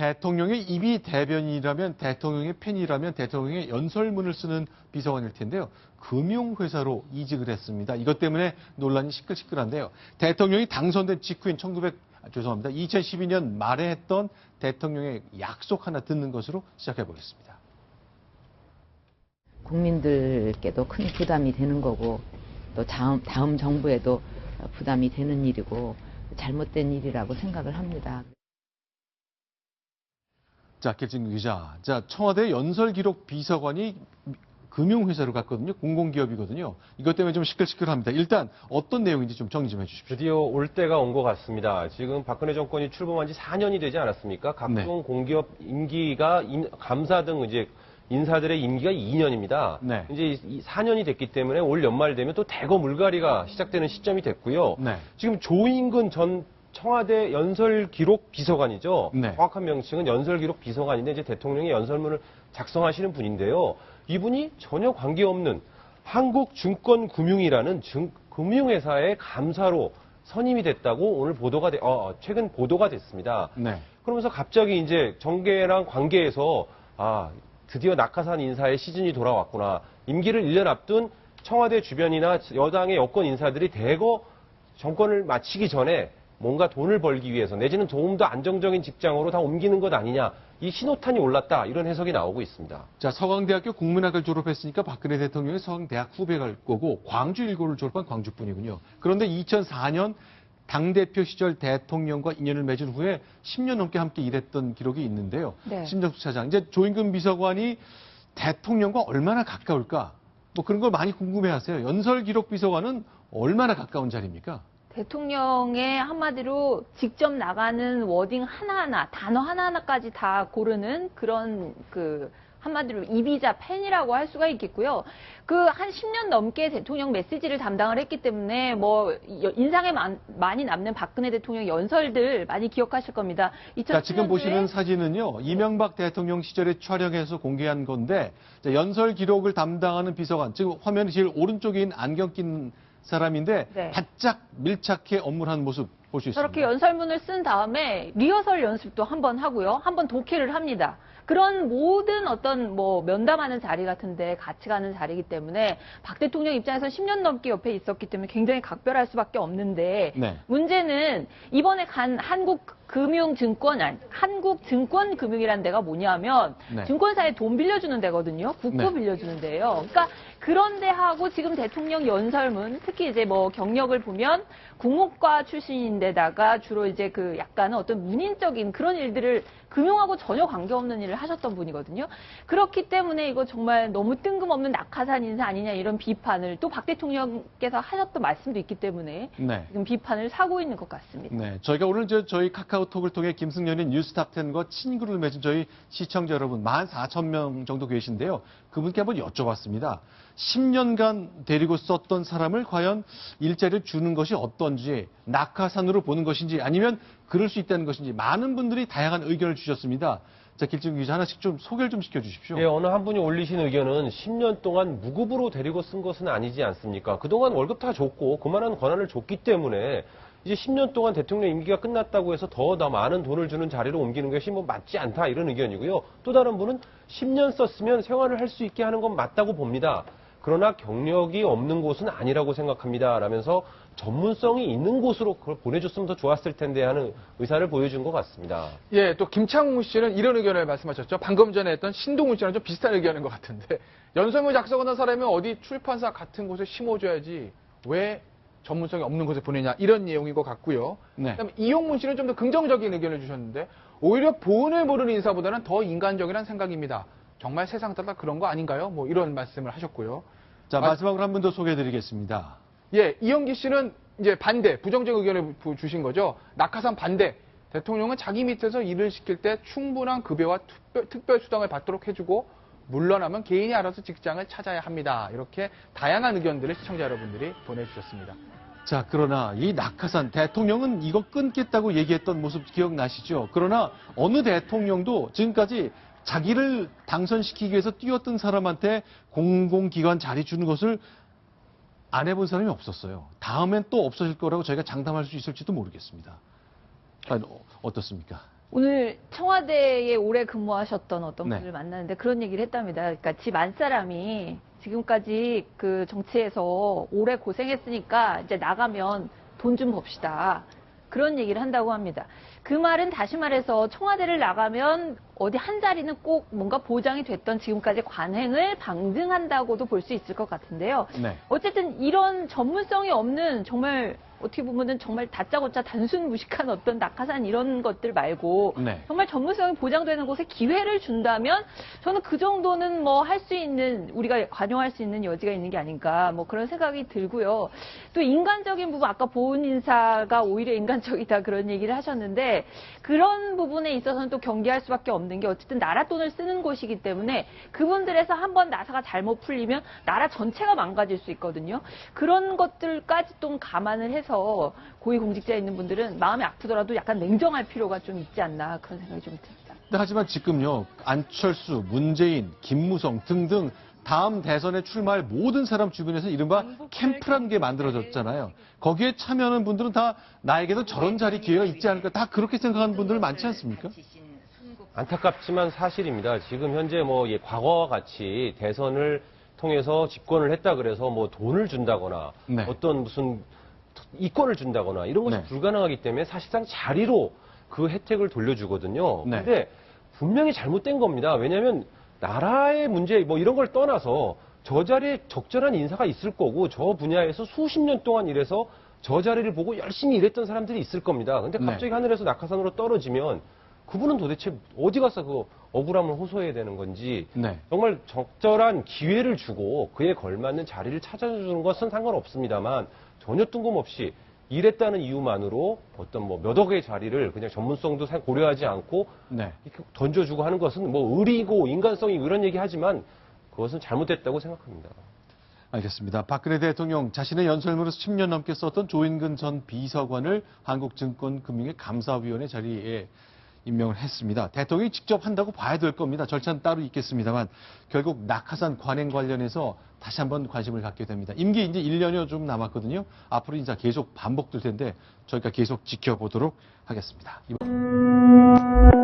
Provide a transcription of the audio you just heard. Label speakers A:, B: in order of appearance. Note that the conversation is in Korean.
A: 대통령의 이미 대변인이라면, 대통령의 팬이라면 대통령의 연설문을 쓰는 비서관일 텐데요. 금융회사로 이직을 했습니다. 이것 때문에 논란이 시끌시끌한데요. 대통령이 당선된 직후인 2012년 말에 했던 대통령의 약속 하나 듣는 것으로 시작해 보겠습니다.
B: 국민들께도 큰 부담이 되는 거고 또 다음 정부에도 부담이 되는 일이고 잘못된 일이라고 생각을 합니다.
A: 자, 길진구 기자. 자, 청와대 연설기록 비서관이 금융회사로 갔거든요. 공공기업이거든요. 이것 때문에 좀 시끌시끌합니다. 일단 어떤 내용인지 좀 정리 좀 해주십시오.
C: 드디어 올 때가 온 것 같습니다. 지금 박근혜 정권이 출범한 지 4년이 되지 않았습니까? 각종
A: 네.
C: 공기업 임기가 감사 등 이제 인사들의 임기가 2년입니다.
A: 네.
C: 이제 4년이 됐기 때문에 올 연말 되면 또 대거 물갈이가 시작되는 시점이 됐고요.
A: 네.
C: 지금 조인근 전 청와대 연설기록 비서관이죠.
A: 네.
C: 정확한 명칭은 연설기록 비서관인데 이제 대통령의 연설문을 작성하시는 분인데요. 이분이 전혀 관계없는 한국증권금융이라는 금융회사의 감사로 선임이 됐다고 오늘 최근 보도가 됐습니다.
A: 네.
C: 그러면서 갑자기 이제 정계랑 관계에서 드디어 낙하산 인사의 시즌이 돌아왔구나. 임기를 1년 앞둔 청와대 주변이나 여당의 여권 인사들이 대거 정권을 마치기 전에 뭔가 돈을 벌기 위해서 내지는 조금 더 안정적인 직장으로 다 옮기는 것 아니냐. 이 신호탄이 올랐다. 이런 해석이 나오고 있습니다.
A: 자, 서강대학교 국문학을 졸업했으니까 박근혜 대통령의 서강대학 후배가 거고 광주 일고를 졸업한 광주분이군요. 그런데 2004년 당대표 시절 대통령과 인연을 맺은 후에 10년 넘게 함께 일했던 기록이 있는데요.
B: 네.
A: 심정수 차장, 이제 조인근 비서관이 대통령과 얼마나 가까울까? 뭐 그런 걸 많이 궁금해하세요. 연설기록 비서관은 얼마나 가까운 자리입니까?
D: 대통령의 한마디로 직접 나가는 워딩 하나하나, 단어 하나하나까지 다 고르는 그런 한마디로 이비자 팬이라고 할 수가 있겠고요. 한 10년 넘게 대통령 메시지를 담당을 했기 때문에 인상에 많이 남는 박근혜 대통령 연설들 많이 기억하실 겁니다.
A: 자, 지금 보시는 사진은요, 이명박 대통령 시절에 촬영해서 공개한 건데, 자, 연설 기록을 담당하는 비서관, 지금 화면 제일 오른쪽에 있는 안경 낀 사람인데,
D: 네.
A: 바짝 밀착해 업무를 하는 모습 볼 수 있습니다.
D: 저렇게 연설문을 쓴 다음에 리허설 연습도 한번 하고요. 한번 독해를 합니다. 그런 모든 면담하는 자리 같은데 같이 가는 자리이기 때문에 박 대통령 입장에서 10년 넘게 옆에 있었기 때문에 굉장히 각별할 수밖에 없는데
A: 네.
D: 문제는 이번에 간 한국증권금융이라는 데가 뭐냐면
A: 네.
D: 증권사에 돈 빌려주는 데거든요. 국고
A: 네.
D: 빌려주는 데예요. 그러니까 그런 데하고 지금 대통령 연설문, 특히 이제 경력을 보면 국문과 출신인데다가 주로 이제 약간은 어떤 문인적인 그런 일들을 금융하고 전혀 관계없는 일을 하셨던 분이거든요. 그렇기 때문에 이거 정말 너무 뜬금없는 낙하산 인사 아니냐 이런 비판을 또 박 대통령께서 하셨던 말씀도 있기 때문에
A: 네.
D: 지금 비판을 사고 있는 것 같습니다.
A: 네, 저희가 오늘 저희 카카오톡을 통해 김승연의 뉴스탑10과 친구를 맺은 저희 시청자 여러분 14,000명 정도 계신데요. 그분께 한번 여쭤봤습니다. 10년간 데리고 썼던 사람을 과연 일자리를 주는 것이 어떤지, 낙하산으로 보는 것인지 아니면 그럴 수 있다는 것인지 많은 분들이 다양한 의견을 주셨습니다. 자, 길진구 기자 하나씩 좀 소개를 좀 시켜주십시오.
C: 예, 어느 한 분이 올리신 의견은 10년 동안 무급으로 데리고 쓴 것은 아니지 않습니까? 그동안 월급 다 줬고 그만한 권한을 줬기 때문에 이제 10년 동안 대통령 임기가 끝났다고 해서 더 많은 돈을 주는 자리로 옮기는 것이 맞지 않다 이런 의견이고요. 또 다른 분은 10년 썼으면 생활을 할 수 있게 하는 건 맞다고 봅니다. 그러나 경력이 없는 곳은 아니라고 생각합니다. 라면서 전문성이 있는 곳으로 그걸 보내줬으면 더 좋았을 텐데 하는 의사를 보여준 것 같습니다.
E: 예, 또 김창훈 씨는 이런 의견을 말씀하셨죠. 방금 전에 했던 신동훈 씨랑 좀 비슷한 의견인 것 같은데 연설문 작성하는 사람이 어디 출판사 같은 곳에 심어줘야지 왜 전문성이 없는 곳에 보내냐 이런 내용인 것 같고요.
A: 네.
E: 그다음에 이용문 씨는 좀 더 긍정적인 의견을 주셨는데 오히려 본을 모르는 인사보다는 더 인간적이라는 생각입니다. 정말 세상 다 그런 거 아닌가요? 뭐 이런 말씀을 하셨고요.
A: 자, 마지막으로 한 분 더 소개해드리겠습니다.
E: 예, 이영기 씨는 이제 반대, 부정적 의견을 주신 거죠. 낙하산 반대. 대통령은 자기 밑에서 일을 시킬 때 충분한 급여와 특별 수당을 받도록 해주고 물러나면 개인이 알아서 직장을 찾아야 합니다. 이렇게 다양한 의견들을 시청자 여러분들이 보내주셨습니다.
A: 자, 그러나 이 낙하산 대통령은 이거 끊겠다고 얘기했던 모습 기억나시죠? 그러나 어느 대통령도 지금까지 자기를 당선시키기 위해서 뛰었던 사람한테 공공기관 자리 주는 것을 안 해본 사람이 없었어요. 다음엔 또 없어질 거라고 저희가 장담할 수 있을지도 모르겠습니다. 어떻습니까?
D: 오늘 청와대에 오래 근무하셨던 어떤
A: 네.
D: 분을 만났는데 그런 얘기를 했답니다. 그러니까 집 안사람이 지금까지 그 정치에서 오래 고생했으니까 이제 나가면 돈 좀 봅시다. 그런 얘기를 한다고 합니다. 그 말은 다시 말해서 청와대를 나가면 어디 한 자리는 꼭 뭔가 보장이 됐던 지금까지 관행을 방증한다고도 볼 수 있을 것 같은데요.
A: 네.
D: 어쨌든 이런 전문성이 없는 정말 어떻게 보면은 정말 다짜고짜 단순 무식한 어떤 낙하산 이런 것들 말고
A: 네.
D: 정말 전문성이 보장되는 곳에 기회를 준다면 저는 그 정도는 뭐 할 수 있는 우리가 관여할 수 있는 여지가 있는 게 아닌가 뭐 그런 생각이 들고요. 또 인간적인 부분 아까 보훈 인사가 오히려 인간적이다 그런 얘기를 하셨는데 그런 부분에 있어서는 또 경계할 수밖에 없는 게 어쨌든 나라 돈을 쓰는 곳이기 때문에 그분들에서 한번 나사가 잘못 풀리면 나라 전체가 망가질 수 있거든요. 그런 것들까지 좀 감안을 해서 고위공직자에 있는 분들은 마음이 아프더라도 약간 냉정할 필요가 좀 있지 않나 그런 생각이 좀 듭니다.
A: 근데 하지만 지금요, 안철수, 문재인, 김무성 등등 다음 대선에 출마할 모든 사람 주변에서 이른바 캠프라는 게 만들어졌잖아요. 거기에 참여하는 분들은 다 나에게도 저런 자리 기회가 있지 않을까 다 그렇게 생각하는 분들 많지 않습니까?
C: 안타깝지만 사실입니다. 지금 현재 뭐 과거와 같이 대선을 통해서 집권을 했다 그래서 뭐 돈을 준다거나
A: 네.
C: 어떤 무슨 이권을 준다거나 이런 것이
A: 네.
C: 불가능하기 때문에 사실상 자리로 그 혜택을 돌려주거든요.
A: 네.
C: 근데 분명히 잘못된 겁니다. 왜냐하면 나라의 문제 뭐 이런 걸 떠나서 저 자리에 적절한 인사가 있을 거고 저 분야에서 수십 년 동안 일해서 저 자리를 보고 열심히 일했던 사람들이 있을 겁니다. 근데 갑자기
A: 네.
C: 하늘에서 낙하산으로 떨어지면 그분은 도대체 어디 가서 그 억울함을 호소해야 되는 건지
A: 네.
C: 정말 적절한 기회를 주고 그에 걸맞는 자리를 찾아주는 것은 상관없습니다만 전혀 뜬금없이 일했다는 이유만으로 어떤 뭐 몇 억의 자리를 그냥 전문성도 고려하지 않고
A: 네.
C: 이렇게 던져주고 하는 것은 뭐 의리고 인간성이고 이런 얘기 하지만 그것은 잘못됐다고 생각합니다.
A: 알겠습니다. 박근혜 대통령 자신의 연설문으로 10년 넘게 썼던 조인근 전 비서관을 한국증권금융의 감사위원회 자리에 임명을 했습니다. 대통령이 직접 한다고 봐야 될 겁니다. 절차는 따로 있겠습니다만 결국 낙하산 관행 관련해서 다시 한번 관심을 갖게 됩니다. 임기 이제 1년여 좀 남았거든요. 앞으로 인사 계속 반복될 텐데 저희가 계속 지켜보도록 하겠습니다. 이번...